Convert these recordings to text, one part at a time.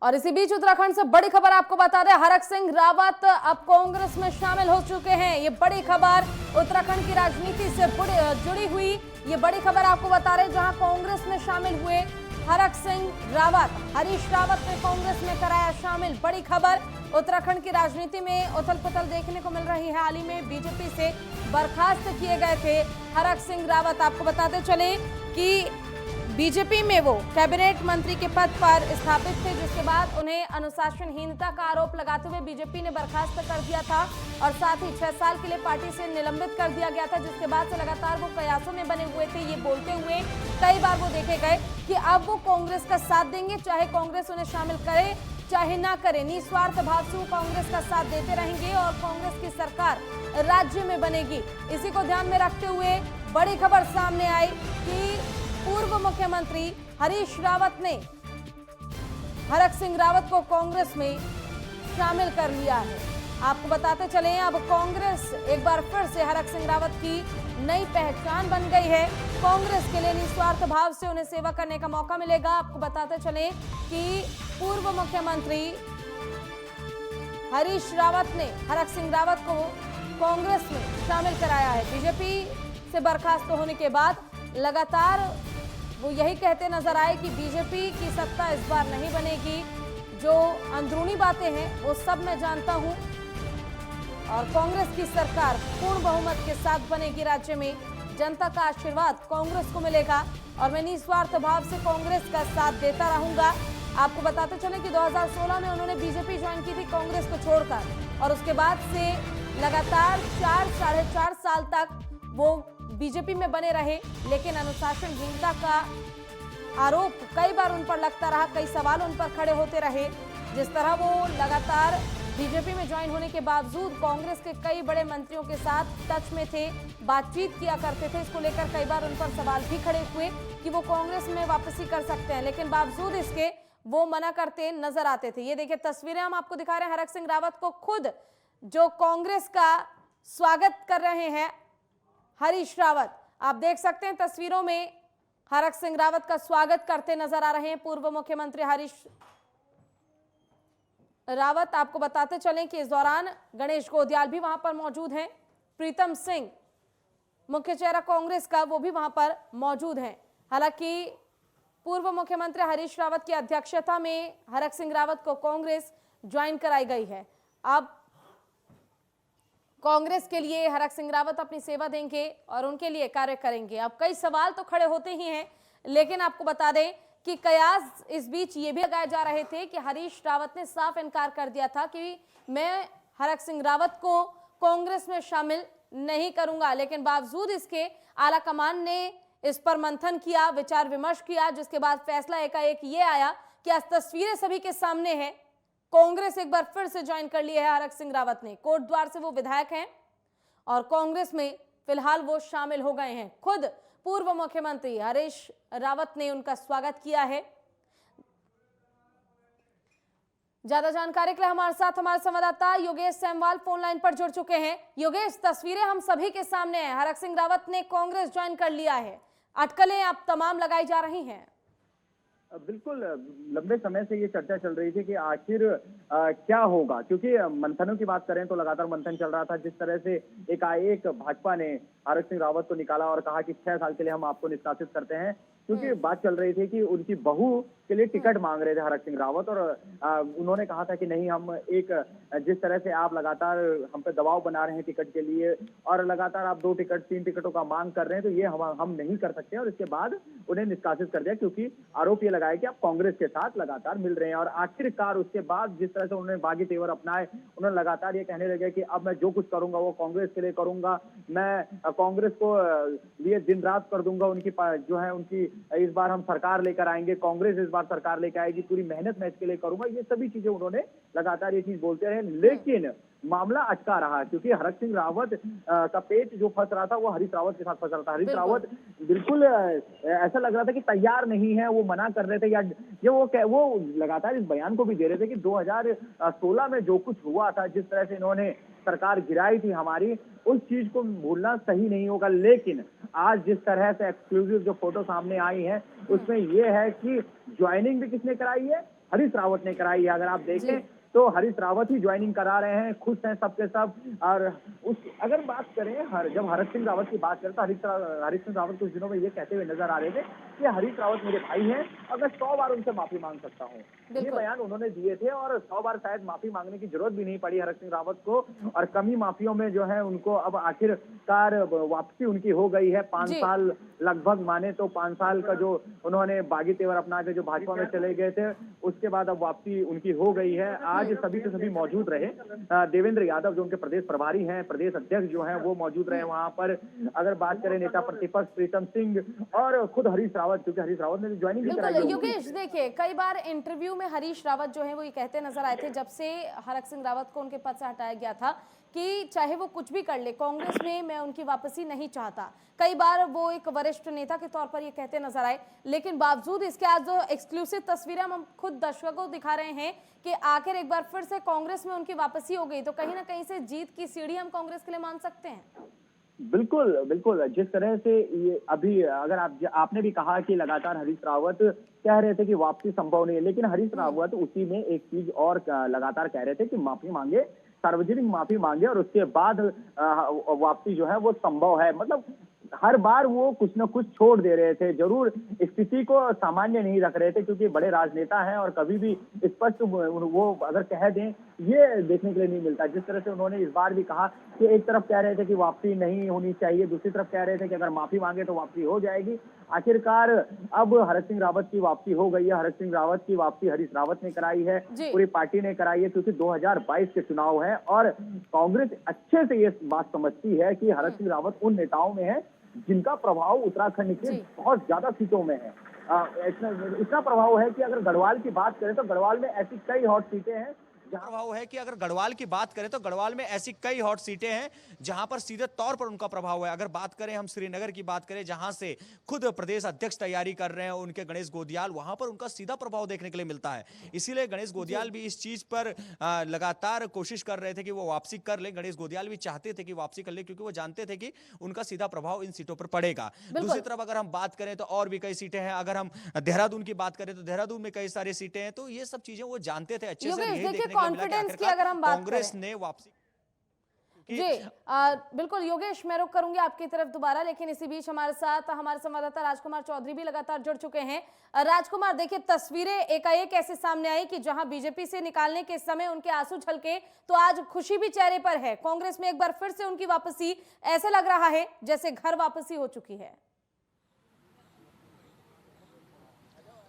और इसी बीच उत्तराखंड से बड़ी खबर आपको बता दें, हरक सिंह रावत अब कांग्रेस में शामिल हो चुके हैं। ये बड़ी खबर उत्तराखंड की राजनीति से जुड़ी हुई ये बड़ी खबर आपको बता रहे, जहां कांग्रेस में शामिल हुए हरक सिंह रावत, हरीश रावत ने कांग्रेस में कराया शामिल। बड़ी खबर, उत्तराखंड की राजनीति में उथल पुथल देखने को मिल रही है। हाल ही में बीजेपी से बर्खास्त किए गए थे हरक सिंह रावत। आपको बताते चले कि बीजेपी में वो कैबिनेट मंत्री के पद पर स्थापित थे, जिसके बाद उन्हें अनुशासनहीनता का आरोप लगाते हुए बीजेपी ने बर्खास्त कर दिया था और साथ ही 6 साल के लिए पार्टी से निलंबित कर दिया गया था, जिसके बाद से लगातार वो कयासों में बने हुए थे। ये बोलते हुए कई बार वो देखे गए कि अब वो कांग्रेस का साथ देंगे, चाहे कांग्रेस उन्हें शामिल करे चाहे ना करे। निस्वार्थ भाव से वो कांग्रेस का साथ देते रहेंगे और कांग्रेस की सरकार राज्य में बनेगी। इसी को ध्यान में रखते हुए बड़ी खबर सामने आई कि पूर्व मुख्यमंत्री हरीश रावत ने हरक सिंह रावत को कांग्रेस में शामिल कर लिया है। आपको बताते चले, अब कांग्रेस एक बार फिर से हरक सिंह रावत की नई पहचान बन गई है। कांग्रेस के लिए निस्वार्थ भाव से उन्हें सेवा करने का मौका मिलेगा। आपको बताते चले कि पूर्व मुख्यमंत्री हरीश रावत ने हरक सिंह रावत को कांग्रेस में शामिल कराया है। बीजेपी से बर्खास्त होने के बाद लगातार वो यही कहते नजर आए कि बीजेपी की सत्ता इस बार नहीं बनेगी। जो अंदरूनी बातें हैं वो सब मैं जानता हूं और कांग्रेस की सरकार पूर्ण बहुमत के साथ बनेगी। राज्य में जनता का आशीर्वाद कांग्रेस को मिलेगा और मैं निस्वार्थ भाव से कांग्रेस का साथ देता रहूंगा। आपको बताते चले कि 2016 में उन्होंने बीजेपी ज्वाइन की थी कांग्रेस को छोड़कर, और उसके बाद से लगातार 4-4.5 साल तक वो बीजेपी में बने रहे, लेकिन अनुशासनहीनता का आरोप कई बार उन पर लगता रहा, कई सवाल उन पर खड़े होते रहे। जिस तरह वो लगातार बीजेपी में ज्वाइन होने के बावजूद कांग्रेस के कई बड़े मंत्रियों के साथ टच में थे, बातचीत किया करते थे, इसको लेकर कई बार उन पर सवाल भी खड़े हुए कि वो कांग्रेस में वापसी कर सकते हैं, लेकिन बावजूद इसके वो मना करते नजर आते थे। ये देखिए तस्वीरें हम आपको दिखा रहे हैं, हरक सिंह रावत को खुद जो कांग्रेस का स्वागत कर रहे हैं हरीश रावत। आप देख सकते हैं तस्वीरों में हरक सिंह रावत का स्वागत करते नजर आ रहे हैं पूर्व मुख्यमंत्री हरीश रावत। आपको बताते चलें कि इस दौरान गणेश गोदियाल भी वहां पर मौजूद हैं, प्रीतम सिंह मुख्य चेहरा कांग्रेस का वो भी वहां पर मौजूद हैं। हालांकि पूर्व मुख्यमंत्री हरीश रावत की अध्यक्षता में हरक सिंह रावत को कांग्रेस ज्वाइन कराई गई है। अब कांग्रेस के लिए हरक सिंह रावत अपनी सेवा देंगे और उनके लिए कार्य करेंगे। अब कई सवाल तो खड़े होते ही हैं, लेकिन आपको बता दें कि कयास इस बीच ये भी लगाए जा रहे थे कि हरीश रावत ने साफ इनकार कर दिया था कि मैं हरक सिंह रावत को कांग्रेस में शामिल नहीं करूंगा, लेकिन बावजूद इसके आला कमान ने इस पर मंथन किया, विचार विमर्श किया, जिसके बाद फैसला एकाएक ये आया कि आज तस्वीरें सभी के सामने हैं, कांग्रेस एक बार फिर से ज्वाइन कर लिया है हरक सिंह रावत ने। कोटद्वार से वो विधायक हैं और कांग्रेस में फिलहाल वो शामिल हो गए हैं। खुद पूर्व मुख्यमंत्री हरीश रावत ने उनका स्वागत किया है। ज्यादा जानकारी के लिए हमारे साथ हमारे संवाददाता योगेश सेमवाल फोन लाइन पर जुड़ चुके हैं। योगेश, तस्वीरें हम सभी के सामने हैं, हरक सिंह रावत ने कांग्रेस ज्वाइन कर लिया है, अटकलें अब तमाम लगाई जा रही हैं। बिल्कुल, लंबे समय से ये चर्चा चल रही थी कि आखिर क्या होगा, क्योंकि मंथनों की बात करें तो लगातार मंथन चल रहा था। जिस तरह से एकाएक भाजपा ने हरक सिंह रावत को निकाला और कहा कि 6 साल के लिए हम आपको निष्कासित करते हैं, क्योंकि बात चल रही थी कि उनकी बहू के लिए टिकट मांग रहे थे हरक सिंह रावत, और उन्होंने कहा था कि नहीं, हम एक जिस तरह से आप लगातार हम पे दबाव बना रहे हैं टिकट के लिए और लगातार आप 2 टिकट 3 टिकटों का मांग कर रहे हैं, तो ये हम नहीं कर सकते। और इसके बाद उन्हें निष्कासित कर दिया, क्योंकि आरोप ये लगाया कि आप कांग्रेस के साथ लगातार मिल रहे हैं। और आखिरकार उसके बाद जिस तरह से उन्होंने बागी तेवर अपनाए, उन्होंने लगातार ये कहने लगे कि अब मैं जो कुछ करूंगा वो कांग्रेस के लिए करूंगा, मैं कांग्रेस को लिए दिन रात कर दूंगा, उनकी जो है उनकी इस बार हम सरकार लेकर आएंगे, कांग्रेस इस बार सरकार लेकर आएगी, पूरी मेहनत मैं इसके लिए करूंगा। ये सभी चीजें उन्होंने लगातार ये चीज बोलते रहे, लेकिन मामला अटका रहा, क्योंकि हरक सिंह रावत का पेट जो फंस रहा था वो हरीश रावत के साथ फंस रहा था। हरीश रावत बिल्कुल ऐसा लग रहा था कि तैयार नहीं है, वो मना कर रहे थे, या ये वो लगातार इस बयान को भी दे रहे थे कि 2016 में जो कुछ हुआ था, जिस तरह से इन्होंने सरकार गिराई थी हमारी, उस चीज को भूलना सही नहीं होगा। लेकिन आज जिस तरह से एक्सक्लूसिव जो फोटो सामने आई है उसमें यह है कि ज्वाइनिंग भी किसने कराई है, हरीश रावत ने कराई है। अगर आप देखें तो हरीश रावत ही ज्वाइनिंग करा रहे हैं, खुश हैं सबके सब। और उस अगर बात करें जब हरीश सिंह रावत की बात करें तो हरीश सिंह रावत कुछ दिनों में ये कहते हुए नजर आ रहे थे कि हरीश रावत मेरे भाई हैं और मैं 100 बार उनसे माफी मांग सकता हूँ। ये बयान उन्होंने दिए थे और 100 बार शायद माफी मांगने की जरूरत भी नहीं पड़ी हरीश सिंह रावत को। और कमी माफियों में जो है उनको अब आखिरकार वापसी उनकी हो गई है। 5 साल लगभग माने तो 5 साल का जो उन्होंने बागी तेवर अपना के जो भाजपा में चले गए थे, उसके बाद अब वापसी उनकी हो गई है। आज सभी के सभी मौजूद रहे। देवेंद्र यादव जो उनके प्रदेश प्रभारी हैं, प्रदेश अध्यक्ष जो हैं, वो मौजूद रहे वहां पर। अगर बात करें नेता प्रतिपक्ष प्रीतम सिंह और खुद हरीश रावत, क्योंकि हरीश रावत ने ज्वाइनिंग भी कराई। योगेश देखिए, कई बार इंटरव्यू में हरीश रावत जो है वो ये कहते नजर आए थे जब से हरक सिंह रावत को उनके पद से हटाया गया था कि चाहे वो कुछ भी कर ले, कांग्रेस में मैं उनकी वापसी नहीं चाहता। कई बार वो एक वरिष्ठ नेता के तौर पर ये कहते नजर आए, लेकिन बावजूद इसके आज जो एक्सक्लूसिव तस्वीरें हम खुद दर्शकों को दिखा रहे हैं कि आखिर एक बार फिर से कांग्रेस में उनकी वापसी हो गई, तो कहीं ना कहीं से जीत की सीढ़ी हम कांग्रेस के लिए मान सकते हैं। बिल्कुल बिल्कुल, जिस तरह से ये अभी अगर आपने भी कहा कि लगातार हरीश रावत कह रहे थे कि वापसी संभव नहीं है, लेकिन हरीश रावत उसी में एक चीज और लगातार कह रहे थे कि माफी मांगे, सार्वजनिक माफी मांगे और उसके बाद वापसी जो है वो संभव है। मतलब हर बार वो कुछ न कुछ छोड़ दे रहे थे, जरूर स्थिति को सामान्य नहीं रख रहे थे, क्योंकि बड़े राजनेता हैं और कभी भी स्पष्ट वो अगर कह दें ये देखने के लिए नहीं मिलता। जिस तरह से उन्होंने इस बार भी कहा कि एक तरफ कह रहे थे कि वापसी नहीं होनी चाहिए, दूसरी तरफ कह रहे थे कि अगर माफी मांगे तो वापसी हो जाएगी। आखिरकार अब हरीश सिंह रावत की वापसी हो गई है। हरीश सिंह रावत की वापसी हरीश रावत ने कराई है, पूरी पार्टी ने कराई है, क्योंकि 2022 के चुनाव है और कांग्रेस अच्छे से ये बात समझती है कि हरीश सिंह रावत उन नेताओं में है जिनका प्रभाव उत्तराखंड के बहुत ज्यादा सीटों में है। इतना प्रभाव है कि अगर गढ़वाल की बात करें तो गढ़वाल में ऐसी कई हॉट सीटें हैं। प्रभाव है कि अगर गढ़वाल की बात करें तो गढ़वाल में ऐसी कई हॉट सीटें हैं जहां पर सीधे तौर पर उनका प्रभाव है। अगर बात करें हम श्रीनगर की बात करें, जहां से खुद प्रदेश अध्यक्ष तैयारी कर रहे हैं उनके गणेश गोदियाल, वहां पर उनका सीधा प्रभाव देखने के लिए मिलता है। इसीलिए गणेश गोदियाल भी इस चीज पर लगातार कोशिश कर रहे थे कि वो वापसी कर ले। गणेश गोदियाल भी चाहते थे कि वापसी कर ले, क्योंकि वो जानते थे कि उनका सीधा प्रभाव इन सीटों पर पड़ेगा। दूसरी तरफ अगर हम बात करें तो और भी कई सीटें हैं। अगर हम देहरादून की बात करें तो देहरादून में कई सारी सीटें हैं। तो ये सब चीजें वो जानते थे अच्छे से। यही देखने कॉन्फिडेंस की अगर हम बात कांग्रेस ने वापसी जी बिल्कुल योगेश, मैं रुक करूंगी आपकी तरफ दोबारा, लेकिन इसी बीच हमारे साथ हमारे संवाददाता राजकुमार चौधरी भी लगातार जुड़ चुके हैं। राजकुमार, देखिए तस्वीरें एकाएक ऐसे सामने आई कि जहां बीजेपी से निकालने के समय उनके आंसू छलके, तो आज खुशी भी चेहरे पर है। कांग्रेस में एक बार फिर से उनकी वापसी, ऐसे लग रहा है जैसे घर वापसी हो चुकी है।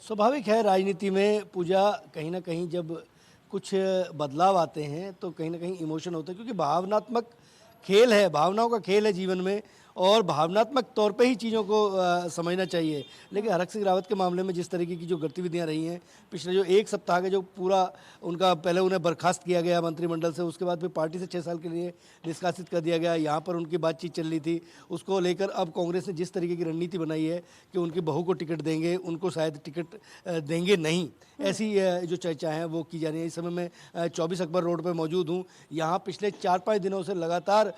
स्वाभाविक है राजनीति में पूजा, कहीं ना कहीं जब कुछ बदलाव आते हैं तो कहीं ना कहीं इमोशन होता है, क्योंकि भावनात्मक खेल है, भावनाओं का खेल है जीवन में और भावनात्मक तौर पे ही चीज़ों को समझना चाहिए। लेकिन हरक सिंह रावत के मामले में जिस तरीके की जो गतिविधियां रही हैं पिछले जो एक सप्ताह के, जो पूरा उनका पहले उन्हें बर्खास्त किया गया मंत्रिमंडल से, उसके बाद फिर पार्टी से 6 साल के लिए निष्कासित कर दिया गया, यहाँ पर उनकी बातचीत चल रही थी, उसको लेकर अब कांग्रेस ने जिस तरीके की रणनीति बनाई है कि उनकी बहू को टिकट देंगे, उनको शायद टिकट देंगे नहीं, ऐसी जो चर्चा है वो की जा रही है। इस समय मैं 24 अकबर रोड पर मौजूद हूँ। यहाँ पिछले 4-5 दिनों से लगातार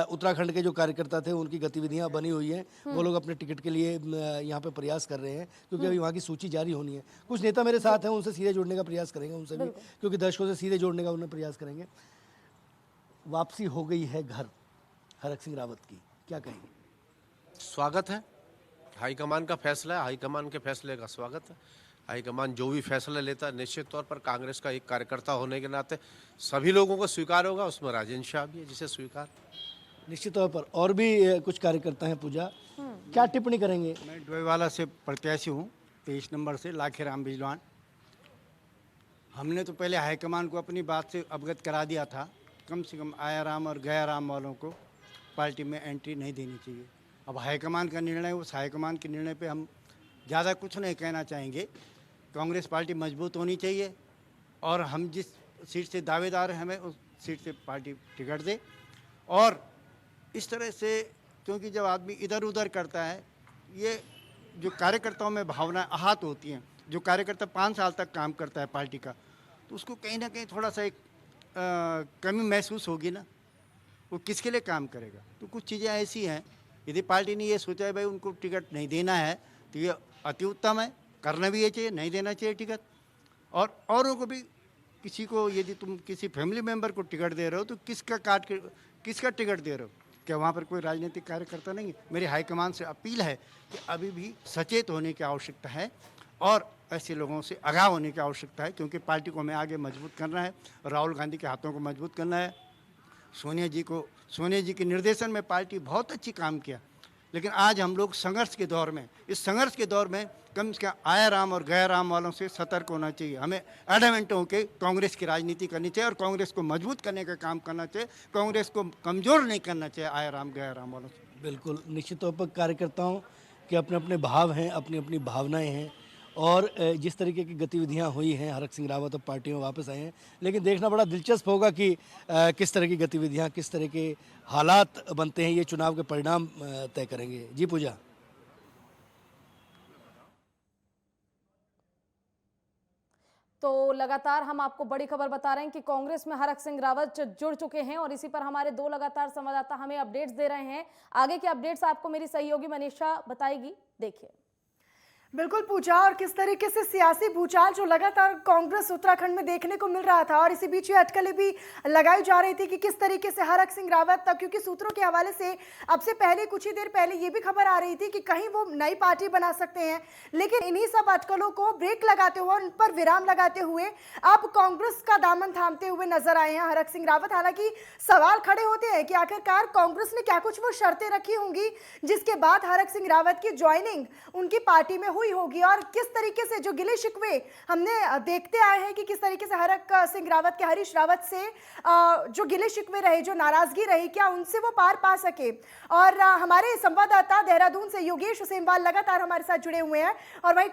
उत्तराखंड के जो कार्यकर्ता थे उनकी गतिविधियां बनी हुई हैं। वो लोग अपने टिकट के लिए यहाँ पे प्रयास कर रहे हैं, क्योंकि अभी वहाँ की सूची जारी होनी है। कुछ नेता मेरे साथ हैं, उनसे सीधे जुड़ने का प्रयास करेंगे, उनसे भी, क्योंकि दर्शकों से सीधे जोड़ने का उन्हें प्रयास करेंगे। वापसी हो गई है घर हरक सिंह रावत की, क्या कहेंगे? स्वागत है, हाईकमान का फैसला है, हाईकमान के फैसले का स्वागत है। हाईकमान जो भी फैसला लेता है निश्चित तौर पर कांग्रेस का एक कार्यकर्ता होने के नाते सभी लोगों को स्वीकार होगा, उसमें राजेंद्र शाह भी है जिसे स्वीकार। निश्चित तौर पर और भी कुछ कार्यकर्ता हैं। पूजा, क्या टिप्पणी करेंगे? मैं डोईवाला से प्रत्याशी हूँ, 23 नंबर से, लाखेराम बिजलवान। हमने तो पहले हाईकमान को अपनी बात से अवगत करा दिया था, कम से कम आयाराम और गयाराम वालों को पार्टी में एंट्री नहीं देनी चाहिए। अब हाईकमान का निर्णय, उस हाईकमान के निर्णय पे हम ज़्यादा कुछ नहीं कहना चाहेंगे। कांग्रेस पार्टी मजबूत होनी चाहिए और हम जिस सीट से दावेदार हैं हमें उस सीट से पार्टी टिकट दे। और इस तरह से, क्योंकि जब आदमी इधर उधर करता है, ये जो कार्यकर्ताओं में भावना आहत होती हैं, जो कार्यकर्ता 5 साल तक काम करता है पार्टी का, तो उसको कहीं ना कहीं थोड़ा सा एक कमी महसूस होगी ना, वो किसके लिए काम करेगा। तो कुछ चीज़ें ऐसी हैं, यदि पार्टी ने ये सोचा है भाई उनको टिकट नहीं देना है तो ये अति उत्तम है, करना भी ये चाहिए, नहीं देना चाहिए टिकट। और औरों को भी, किसी को यदि तुम किसी फैमिली मेंबर को टिकट दे रहे हो तो किसका टिकट दे रहे हो? क्या वहाँ पर कोई राजनीतिक कार्यकर्ता नहीं है? मेरी हाईकमान से अपील है कि अभी भी सचेत होने की आवश्यकता है और ऐसे लोगों से आगाह होने की आवश्यकता है, क्योंकि पार्टी को हमें आगे मजबूत करना है। राहुल गांधी के हाथों को मजबूत करना है। सोनिया जी के निर्देशन में पार्टी बहुत अच्छी काम किया, लेकिन आज हम लोग संघर्ष के दौर में, इस संघर्ष के दौर में कम से कम आया राम और गया राम वालों से सतर्क होना चाहिए। हमें एडमेंट होकर कांग्रेस की राजनीति करनी चाहिए और कांग्रेस को मजबूत करने का काम करना चाहिए। कांग्रेस को कमज़ोर नहीं करना चाहिए आया राम गया राम वालों से। बिल्कुल, निश्चित तौर पर कार्यकर्ताओं के अपने अपने भाव हैं, अपनी अपनी भावनाएं हैं और जिस तरीके की गतिविधियां हुई हैं, हरक सिंह रावत अब पार्टी में वापस आए हैं, लेकिन देखना बड़ा दिलचस्प होगा कि किस तरह की गतिविधियां, किस तरह के हालात बनते हैं, ये चुनाव के परिणाम तय करेंगे। जी पूजा। तो लगातार हम आपको बड़ी खबर बता रहे हैं कि कांग्रेस में हरक सिंह रावत जुड़ चुके हैं और इसी पर हमारे दो लगातार संवाददाता हमें अपडेट्स दे रहे हैं। आगे के अपडेट्स आपको मेरी सहयोगी मनीषा बताएगी, देखिए। बिल्कुल पूजा, और किस तरीके से सियासी भूचाल जो लगातार कांग्रेस उत्तराखंड में देखने को मिल रहा था और इसी बीच ये अटकलें भी लगाई जा रही थी कि किस तरीके से हरक सिंह रावत, क्योंकि सूत्रों के हवाले से अब से पहले कुछ ही देर पहले ये भी खबर आ रही थी कि कहीं वो नई पार्टी बना सकते हैं, लेकिन इन्हीं सब अटकलों को ब्रेक लगाते हुए, उन पर विराम लगाते हुए अब कांग्रेस का दामन थामते हुए नजर आए हैं हरक सिंह रावत। हालांकि सवाल खड़े होते हैं कि आखिरकार कांग्रेस ने क्या कुछ वो शर्तें रखी होंगी जिसके बाद हरक सिंह रावत की ज्वाइनिंग उनकी पार्टी में हुई होगी, और किस तरीके से जो गिले शिकवे हमने देखते आए हैं कि किस तरीके से हरक सिंह रावत के हरीश रावत से जो गिले शिकवे रहे, जो नाराजगी रही, क्या उनसे वो पार पा सके। और हमारे संवाददाता देहरादून से योगेश सेमवाल लगातार हमारे साथ जुड़े हुए हैं और वहीं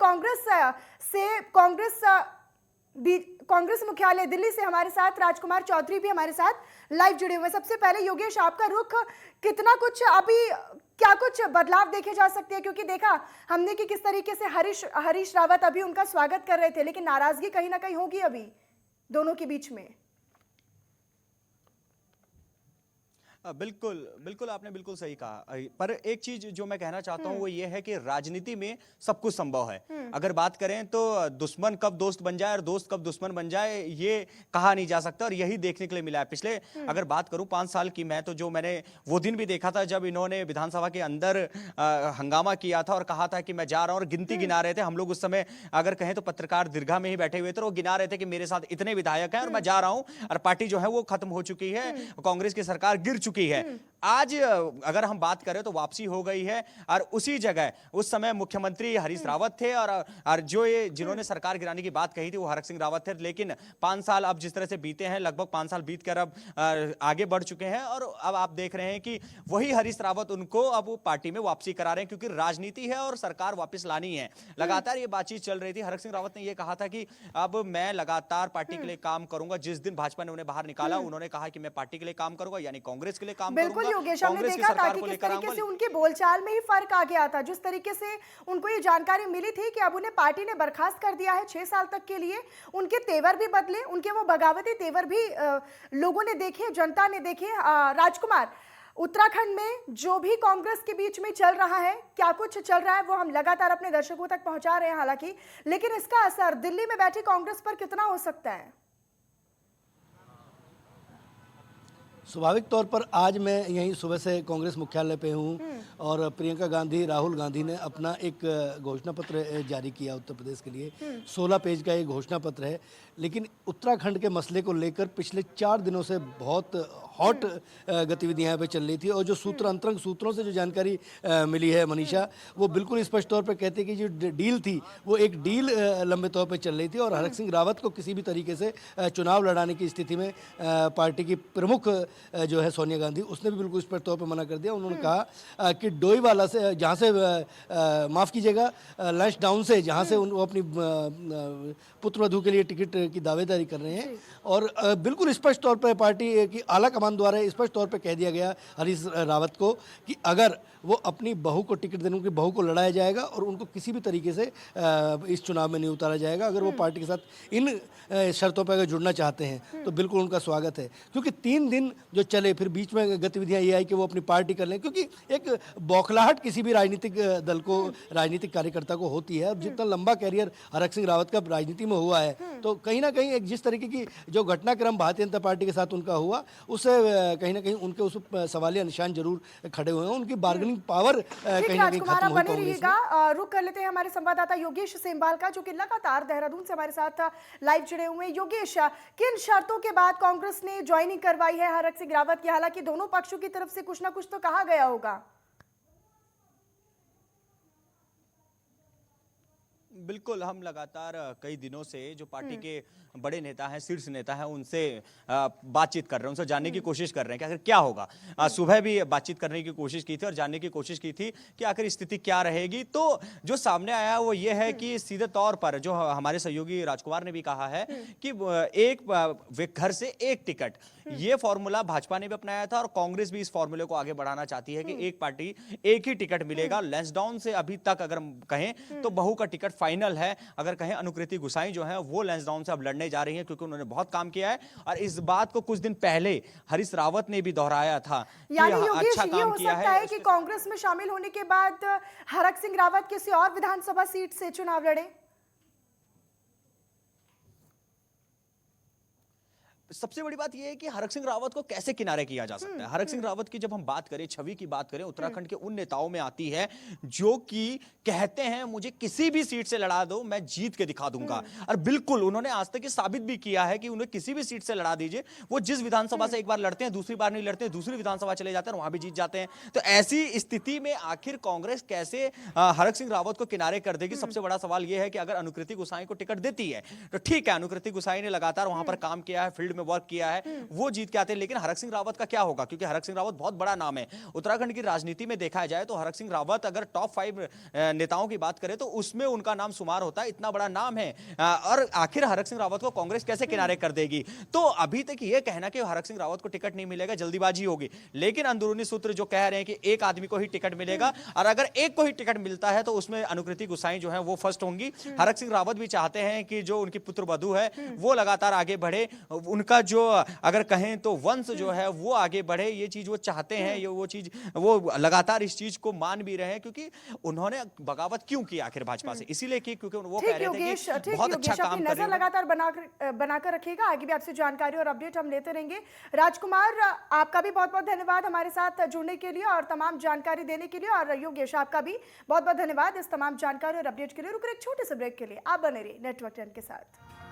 कांग्रेस मुख्यालय दिल्ली से हमारे साथ राजकुमार चौधरी भी हमारे साथ लाइव जुड़े हुए हैं। सबसे पहले योगेश, आपका रुख, कितना कुछ अभी क्या कुछ बदलाव देखे जा सकते हैं, क्योंकि देखा हमने कि किस तरीके से हरीश रावत अभी उनका स्वागत कर रहे थे, लेकिन नाराजगी कहीं ना कहीं होगी अभी दोनों के बीच में। बिल्कुल बिल्कुल, आपने बिल्कुल सही कहा। पर एक चीज जो मैं कहना चाहता हूं वो ये है कि राजनीति में सब कुछ संभव है। अगर बात करें तो दुश्मन कब दोस्त बन जाए और दोस्त कब दुश्मन बन जाए ये कहा नहीं जा सकता, और यही देखने के लिए मिला है। पिछले अगर बात करूं 5 साल की, मैं तो जो मैंने वो दिन भी देखा था जब इन्होंने विधानसभा के अंदर हंगामा किया था और कहा था कि मैं जा रहा हूं, और गिनती गिना रहे थे। हम लोग उस समय अगर कहें तो पत्रकार दीर्घा में ही बैठे हुए थे, वो गिना रहे थे कि मेरे साथ इतने विधायक हैं और मैं जा रहा हूं, और पार्टी जो है वो खत्म हो चुकी है, कांग्रेस की सरकार गिर चुकी है। आज अगर हम बात करें तो वापसी हो गई है, और उसी जगह उस समय मुख्यमंत्री हरीश रावत थे, और जो ये जिन्होंने सरकार गिराने की बात कही थी वो हरक सिंह रावत थे। लेकिन 5 साल अब जिस तरह से बीते हैं, लगभग 5 साल बीत कर अब आगे बढ़ चुके हैं, और अब आप देख रहे हैं कि वही हरीश रावत उनको अब पार्टी में वापसी करा रहे हैं, क्योंकि राजनीति है और सरकार वापस लानी है। लगातार ये बातचीत चल रही थी। हरक सिंह रावत ने यह कहा था कि अब मैं लगातार पार्टी के लिए काम करूंगा। जिस दिन भाजपा ने उन्हें बाहर निकाला, उन्होंने कहा कि मैं पार्टी के लिए काम करूंगा, यानी कांग्रेस के लिए काम बिल्कुल योगेश, हमने देखा था कि किस तरीके से उनके बोलचाल में ही फर्क आ गया था। जिस तरीके से उनको ये जानकारी मिली थी कि अब उन्हें पार्टी ने बर्खास्त कर दिया है 6 साल तक के लिए, उनके तेवर भी बदले, उनके वो बगावती तेवर भी लोगों ने देखे, जनता ने देखे। राजकुमार, उत्तराखंड में जो भी कांग्रेस के बीच में चल रहा है, क्या कुछ चल रहा है, वो हम लगातार अपने दर्शकों तक पहुंचा रहे हैं हालांकि, लेकिन इसका असर दिल्ली में बैठी कांग्रेस पर कितना हो सकता है? स्वाभाविक तौर पर आज मैं यहीं सुबह से कांग्रेस मुख्यालय पे हूँ और प्रियंका गांधी, राहुल गांधी ने अपना एक घोषणा पत्र जारी किया उत्तर प्रदेश के लिए। 16 पेज का एक घोषणा पत्र है, लेकिन उत्तराखंड के मसले को लेकर पिछले 4 दिनों से बहुत हॉट गतिविधियां यहाँ पे चल रही थी, और जो अंतरंग सूत्रों से जो जानकारी मिली है मनीषा, वो बिल्कुल स्पष्ट तौर पर कहते हैं कि जो डील थी वो एक डील लंबे तौर पर चल रही थी, और हरक सिंह रावत को किसी भी तरीके से चुनाव लड़ाने की स्थिति में पार्टी की प्रमुख जो है सोनिया गांधी, उसने भी बिल्कुल स्पष्ट तौर पर मना कर दिया। उन्होंने कहा कि डोईवाला से, जहाँ से माफ़ कीजिएगा, लंच डाउन से, जहाँ से वो अपनी पुत्रवधू के लिए टिकट की दावेदारी कर रहे हैं, और बिल्कुल स्पष्ट तौर पर पार्टी की आला कमान द्वारा स्पष्ट तौर पर कह दिया गया हरीश रावत को कि अगर वो अपनी बहू को टिकट देने, उनकी बहू को लड़ाया जाएगा और उनको किसी भी तरीके से इस चुनाव में नहीं उतारा जाएगा। अगर वो पार्टी के साथ इन शर्तों पर अगर जुड़ना चाहते हैं तो बिल्कुल उनका स्वागत है, क्योंकि 3 दिन जो चले, फिर बीच में गतिविधियां ये आई कि वो अपनी पार्टी कर लें, क्योंकि एक बौखलाहट किसी भी राजनीतिक दल को, राजनीतिक कार्यकर्ता को होती है। और जितना लंबा कैरियर हरक सिंह रावत का राजनीति में हुआ है, तो कहीं ना कहीं एक जिस तरीके की जो घटनाक्रम भारतीय जनता पार्टी के साथ उनका हुआ, उससे कहीं ना कहीं उनके उस सवालिया निशान जरूर खड़े हुए हैं। उनकी बार्गेनिंग पावर ठीक कहीं ना कहीं राजकुमार, खत्म आप हुई बने कांग्रेस में। रहिएगा। रुक कर लेते हैं हमारे संवाददाता योगेश सेमवाल का, जो कि लगातार देहरादून से हमारे साथ लाइव जुड़े हुए हैं। योगेश, किन शर्तों के बाद कांग्रेस ने ज्वाइनिंग करवाई है हरक सिंह रावत की? हालांकि दोनों पक्षों की तरफ से कुछ ना कुछ तो कहा गया होगा। बिल्कुल, हम लगातार कई दिनों से जो पार्टी के बड़े नेता हैं, शीर्ष नेता हैं, उनसे बातचीत कर रहे हैं, उनसे जानने की कोशिश कर रहे हैं कि आखिर क्या होगा। सुबह भी बातचीत करने की कोशिश की थी और जानने की कोशिश की थी कि आखिर स्थिति क्या रहेगी। तो जो सामने आया वो ये है कि सीधे तौर पर जो हमारे सहयोगी राजकुमार ने भी कहा है कि एक घर से एक टिकट, ये फॉर्मूला भाजपा ने भी अपनाया था और कांग्रेस भी इस फॉर्मूले को आगे बढ़ाना चाहती है कि एक पार्टी एक ही टिकट मिलेगा। लैंसडाउन से अभी तक अगर कहें तो बहू का टिकट फाइनल है। अगर कहें अनुकृति गुसाई जो है वो लैंसडाउन से अब लड़ने जा रही है, क्योंकि उन्होंने बहुत काम किया है और इस बात को कुछ दिन पहले हरीश रावत ने भी दोहराया था यानी कि योगेश, अच्छा ये काम हो किया सकता है है। कि कांग्रेस में शामिल होने के बाद हरक सिंह रावत किसी और विधानसभा सीट से चुनाव लड़े? सबसे बड़ी बात यह है कि हरक सिंह रावत को कैसे किनारे किया जा सकता है। हरक सिंह रावत की जब हम बात करें, छवि की बात करें, उत्तराखंड के उन नेताओं में आती है जो कि कहते हैं मुझे किसी भी सीट से लड़ा दो, मैं जीत के दिखा दूंगा। और बिल्कुल उन्होंने आज तक ये साबित भी किया है कि उन्हें किसी भी सीट से लड़ा दीजिए, वो जिस विधानसभा से एक बार लड़ते हैं, दूसरी बार नहीं लड़ते, दूसरी विधानसभा चले जाते हैं, वहां भी जीत जाते हैं। तो ऐसी स्थिति में आखिर कांग्रेस कैसे हरक सिंह रावत को किनारे कर देगी? सबसे बड़ा सवाल यह है कि अगर अनुकृति गुसाई को टिकट देती है तो ठीक है, अनुकृति गुसाई ने लगातार वहां पर काम किया है, फील्ड में वर्क किया है, वो जीत के आते हैं। लेकिन हरक सिंह रावत का क्या होगा? क्योंकि हरक सिंह रावत बहुत बड़ा नाम है उत्तराखंड की राजनीति में। देखा जाए तो हरक सिंह रावत अगर टॉप 5 नेताओं की बात करें तो उसमें उनका नाम शुमार होता है, इतना बड़ा नाम है। और आखिर हरक सिंह रावत को कांग्रेस कैसे किनारे कर देगी? तो अभी तक ये कहना कि हरक सिंह रावत को टिकट नहीं मिलेगा जल्दीबाजी होगी, लेकिन अंदरूनी सूत्र जो कह रहे हैं कि एक आदमी को ही टिकट मिलेगा और अगर एक को ही टिकट मिलता है तो उसमें अनुकृति गुसाई जो है वो फर्स्ट होंगी। हरक सिंह रावत भी चाहते हैं कि जो उनकी पुत्र वधू है वो लगातार आगे बढ़े, उनका जो अगर कहें तो वंश जो है वो आगे बढ़े, ये चीज वो चाहते हैं। ये वो चीज वो लगातार इस चीज को मान भी रहे हैं, क्योंकि उन्होंने बगावत क्यों की आखिर भाजपा से? इसीलिए कि क्योंकि वो कह रहे थे कि बहुत अच्छा काम कर रहे हैं। लगातार बनाकर रखिएगा, आगे भी आपसे जानकारी और अपडेट हम लेते रहेंगे। राजकुमार, आपका भी बहुत बहुत धन्यवाद हमारे साथ जुड़ने के लिए और तमाम जानकारी देने के लिए। और योगेश, आपका भी बहुत बहुत धन्यवाद इस तमाम जानकारी और अपडेट के लिए। रुक रहे एक छोटे से ब्रेक के लिए, आप बने रहिए नेटवर्क 10 के साथ।